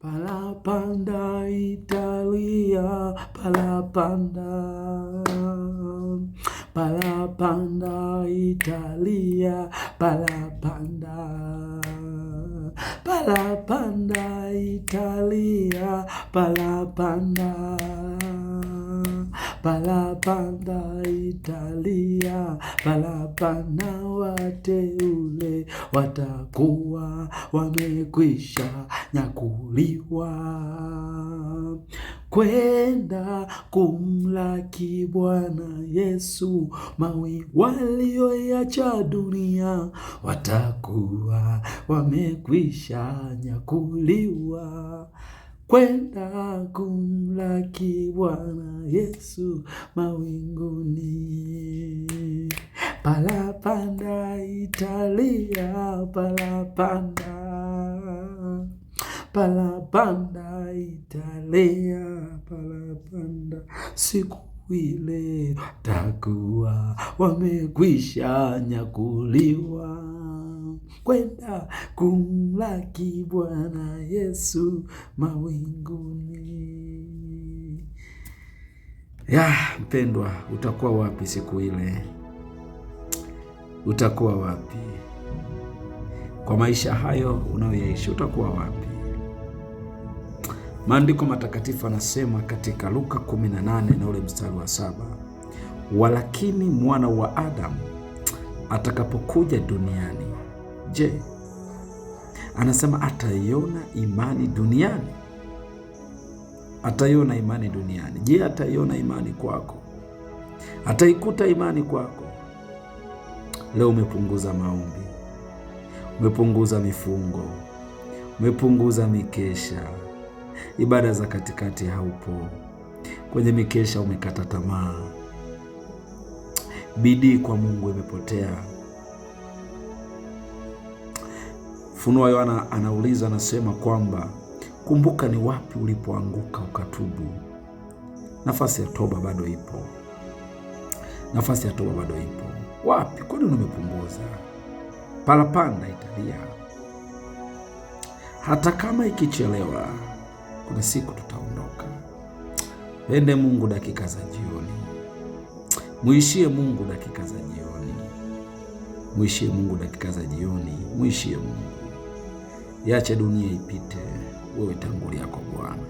Parapanda Italia, parapanda. Parapanda Italia, parapanda. Parapanda Italia, parapanda. Parapanda Italia, parapanda. Wateule watakuwa wamekwisha nyakuliwa kwenda kumlaki Bwana Yesu. Mawi walioiacha dunia watakuwa wamekwisha nyakuliwa kwenda kumlaki Bwana Yesu mawinguni. Parapanda Italia, parapanda. Parapanda Italia, parapanda. Siku ile takuwa wamekwisha nyakuliwa kwenda kumlaki Bwana Yesu mawinguni. Mpendwa, utakuwa wapi siku ile? Utakuwa wapi? Kwa maisha hayo unayoishi utakuwa wapi? Maandiko matakatifu anasema katika Luka 18 na ule mstari wa 7, walakini mwana wa Adamu atakapokuja duniani, je, anasema ataiona imani duniani? Ataiona imani duniani. Je, ataiona imani kwako? Ataikuta imani kwako? Leo umepunguza maombi, umepunguza mifungo, umepunguza mikesha, ibada za katikati haupo, kwenye mikesha umekata tamaa, bidii kwa Mungu imepotea. Funua Yohana anauliza, anasema kwamba kumbuka ni wapi ulipoanguka ukatubu. Nafasi ya toba bado ipo. Nafasi ya toba bado ipo. Wapi? Kwani umepunguza? Parapanda Italia. Hata kama ikichelewa, kuna siku tutaondoka. Pende Mungu dakika za jioni. Muishie Mungu dakika za jioni. Muishie Mungu dakika za jioni. Muishie Mungu. Iache dunia ipite, wewe tangulia kwa Bwana.